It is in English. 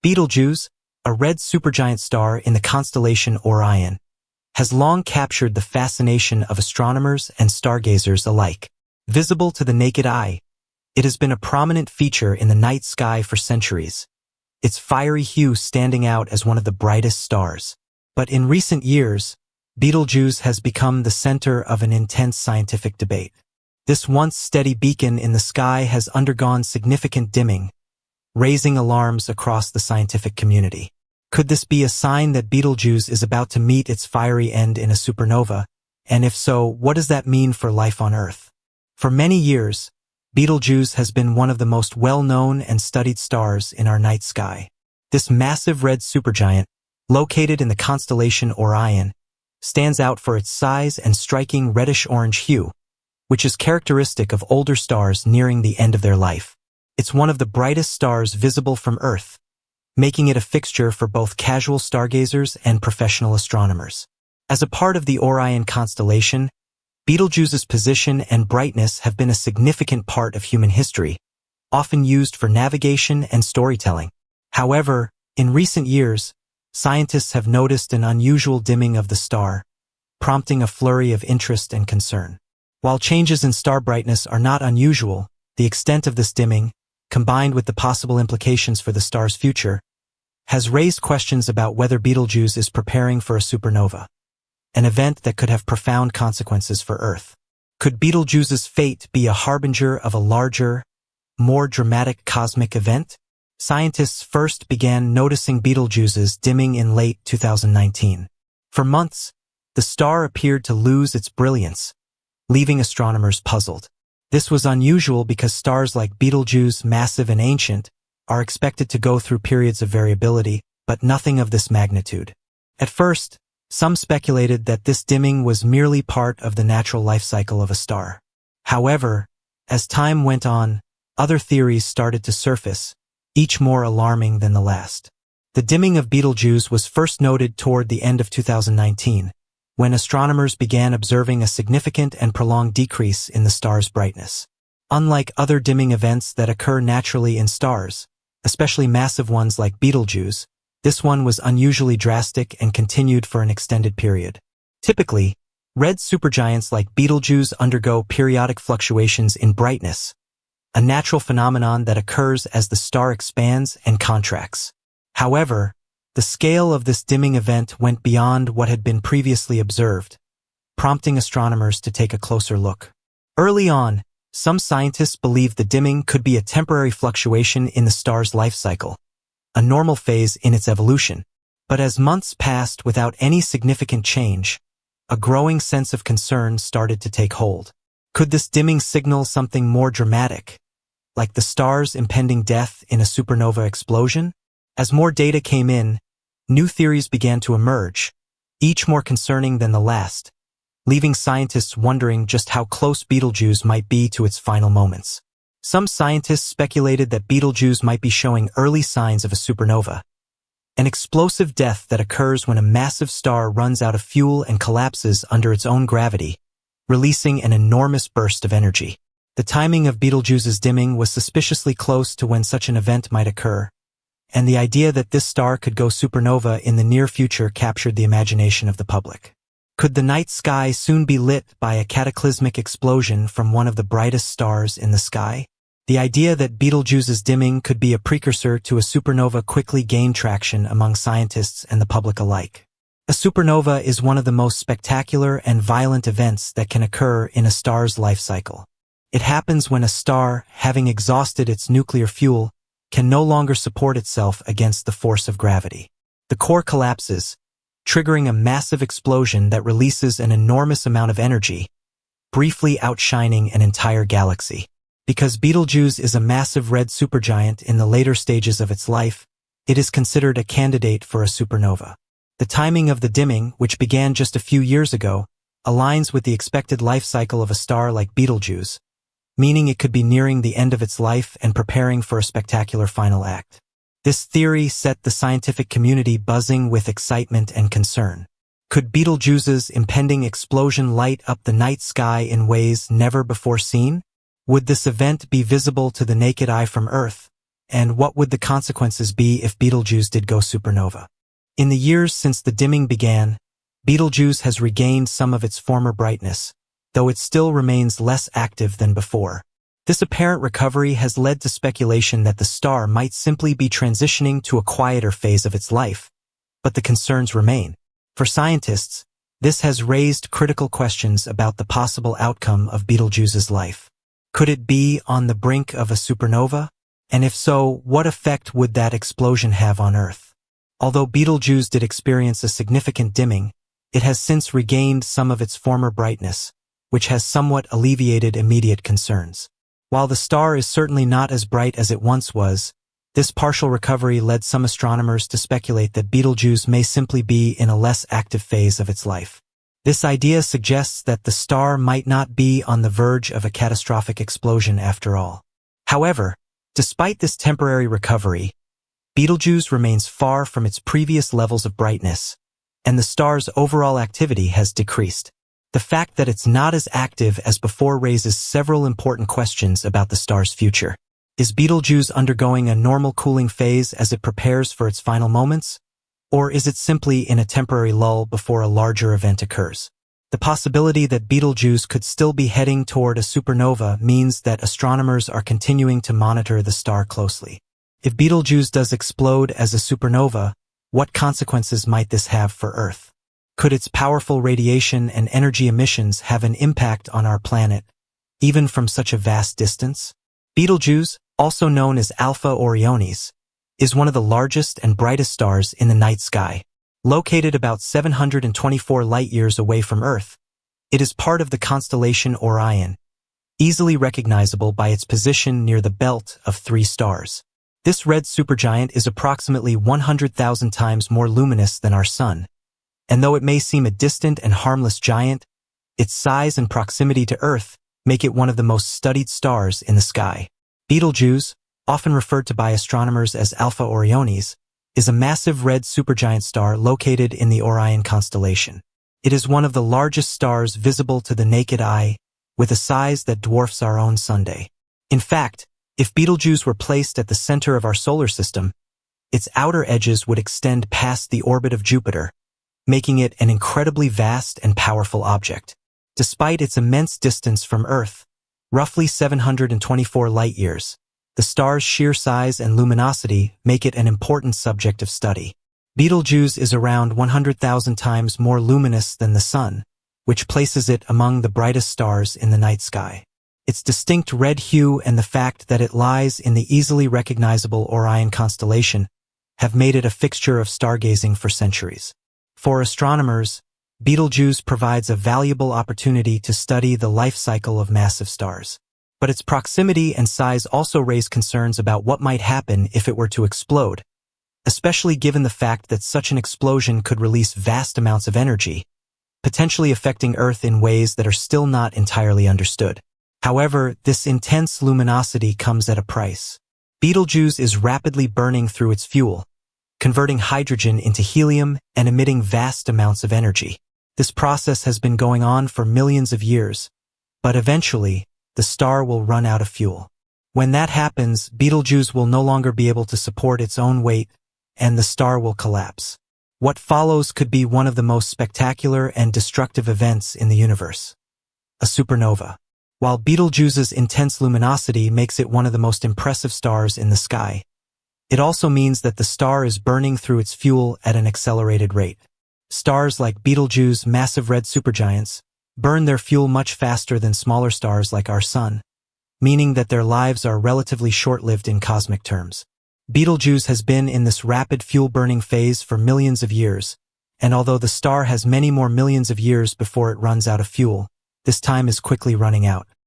Betelgeuse, a red supergiant star in the constellation Orion, has long captured the fascination of astronomers and stargazers alike. Visible to the naked eye, it has been a prominent feature in the night sky for centuries, its fiery hue standing out as one of the brightest stars. But in recent years, Betelgeuse has become the center of an intense scientific debate. This once steady beacon in the sky has undergone significant dimming, raising alarms across the scientific community. Could this be a sign that Betelgeuse is about to meet its fiery end in a supernova? And if so, what does that mean for life on Earth? For many years, Betelgeuse has been one of the most well-known and studied stars in our night sky. This massive red supergiant, located in the constellation Orion, stands out for its size and striking reddish-orange hue, which is characteristic of older stars nearing the end of their life. It's one of the brightest stars visible from Earth, making it a fixture for both casual stargazers and professional astronomers. As a part of the Orion constellation, Betelgeuse's position and brightness have been a significant part of human history, often used for navigation and storytelling. However, in recent years, scientists have noticed an unusual dimming of the star, prompting a flurry of interest and concern. While changes in star brightness are not unusual, the extent of this dimming, combined with the possible implications for the star's future, has raised questions about whether Betelgeuse is preparing for a supernova, an event that could have profound consequences for Earth. Could Betelgeuse's fate be a harbinger of a larger, more dramatic cosmic event? Scientists first began noticing Betelgeuse's dimming in late 2019. For months, the star appeared to lose its brilliance, leaving astronomers puzzled. This was unusual because stars like Betelgeuse, massive and ancient, are expected to go through periods of variability, but nothing of this magnitude. At first, some speculated that this dimming was merely part of the natural life cycle of a star. However, as time went on, other theories started to surface, each more alarming than the last. The dimming of Betelgeuse was first noted toward the end of 2019, when astronomers began observing a significant and prolonged decrease in the star's brightness. Unlike other dimming events that occur naturally in stars, especially massive ones like Betelgeuse, this one was unusually drastic and continued for an extended period. Typically, red supergiants like Betelgeuse undergo periodic fluctuations in brightness, a natural phenomenon that occurs as the star expands and contracts. However, the scale of this dimming event went beyond what had been previously observed, prompting astronomers to take a closer look. Early on, some scientists believed the dimming could be a temporary fluctuation in the star's life cycle, a normal phase in its evolution. But as months passed without any significant change, a growing sense of concern started to take hold. Could this dimming signal something more dramatic, like the star's impending death in a supernova explosion? As more data came in, new theories began to emerge, each more concerning than the last, leaving scientists wondering just how close Betelgeuse might be to its final moments. Some scientists speculated that Betelgeuse might be showing early signs of a supernova, an explosive death that occurs when a massive star runs out of fuel and collapses under its own gravity, releasing an enormous burst of energy. The timing of Betelgeuse's dimming was suspiciously close to when such an event might occur, and the idea that this star could go supernova in the near future captured the imagination of the public. Could the night sky soon be lit by a cataclysmic explosion from one of the brightest stars in the sky? The idea that Betelgeuse's dimming could be a precursor to a supernova quickly gained traction among scientists and the public alike. A supernova is one of the most spectacular and violent events that can occur in a star's life cycle. It happens when a star, having exhausted its nuclear fuel, can no longer support itself against the force of gravity. The core collapses, triggering a massive explosion that releases an enormous amount of energy, briefly outshining an entire galaxy. Because Betelgeuse is a massive red supergiant in the later stages of its life, it is considered a candidate for a supernova. The timing of the dimming, which began just a few years ago, aligns with the expected life cycle of a star like Betelgeuse, meaning it could be nearing the end of its life and preparing for a spectacular final act. This theory set the scientific community buzzing with excitement and concern. Could Betelgeuse's impending explosion light up the night sky in ways never before seen? Would this event be visible to the naked eye from Earth, and what would the consequences be if Betelgeuse did go supernova? In the years since the dimming began, Betelgeuse has regained some of its former brightness, though it still remains less active than before. This apparent recovery has led to speculation that the star might simply be transitioning to a quieter phase of its life, but the concerns remain. For scientists, this has raised critical questions about the possible outcome of Betelgeuse's life. Could it be on the brink of a supernova? And if so, what effect would that explosion have on Earth? Although Betelgeuse did experience a significant dimming, it has since regained some of its former brightness, which has somewhat alleviated immediate concerns. While the star is certainly not as bright as it once was, this partial recovery led some astronomers to speculate that Betelgeuse may simply be in a less active phase of its life. This idea suggests that the star might not be on the verge of a catastrophic explosion after all. However, despite this temporary recovery, Betelgeuse remains far from its previous levels of brightness, and the star's overall activity has decreased. The fact that it's not as active as before raises several important questions about the star's future. Is Betelgeuse undergoing a normal cooling phase as it prepares for its final moments? Or is it simply in a temporary lull before a larger event occurs? The possibility that Betelgeuse could still be heading toward a supernova means that astronomers are continuing to monitor the star closely. If Betelgeuse does explode as a supernova, what consequences might this have for Earth? Could its powerful radiation and energy emissions have an impact on our planet, even from such a vast distance? Betelgeuse, also known as Alpha Orionis, is one of the largest and brightest stars in the night sky. Located about 724 light-years away from Earth, it is part of the constellation Orion, easily recognizable by its position near the belt of 3 stars. This red supergiant is approximately 100,000 times more luminous than our Sun, and though it may seem a distant and harmless giant, its size and proximity to Earth make it one of the most studied stars in the sky. Betelgeuse, often referred to by astronomers as Alpha Orionis, is a massive red supergiant star located in the Orion constellation. It is one of the largest stars visible to the naked eye, with a size that dwarfs our own Sunday. In fact, if Betelgeuse were placed at the center of our solar system, its outer edges would extend past the orbit of Jupiter, making it an incredibly vast and powerful object. Despite its immense distance from Earth, roughly 724 light-years, the star's sheer size and luminosity make it an important subject of study. Betelgeuse is around 100,000 times more luminous than the Sun, which places it among the brightest stars in the night sky. Its distinct red hue and the fact that it lies in the easily recognizable Orion constellation have made it a fixture of stargazing for centuries. For astronomers, Betelgeuse provides a valuable opportunity to study the life cycle of massive stars. But its proximity and size also raise concerns about what might happen if it were to explode, especially given the fact that such an explosion could release vast amounts of energy, potentially affecting Earth in ways that are still not entirely understood. However, this intense luminosity comes at a price. Betelgeuse is rapidly burning through its fuel, converting hydrogen into helium and emitting vast amounts of energy. This process has been going on for millions of years, but eventually, the star will run out of fuel. When that happens, Betelgeuse will no longer be able to support its own weight, and the star will collapse. What follows could be one of the most spectacular and destructive events in the universe: a supernova. While Betelgeuse's intense luminosity makes it one of the most impressive stars in the sky, it also means that the star is burning through its fuel at an accelerated rate. Stars like Betelgeuse, massive red supergiants, burn their fuel much faster than smaller stars like our Sun, meaning that their lives are relatively short-lived in cosmic terms. Betelgeuse has been in this rapid fuel-burning phase for millions of years, and although the star has many more millions of years before it runs out of fuel, this time is quickly running out.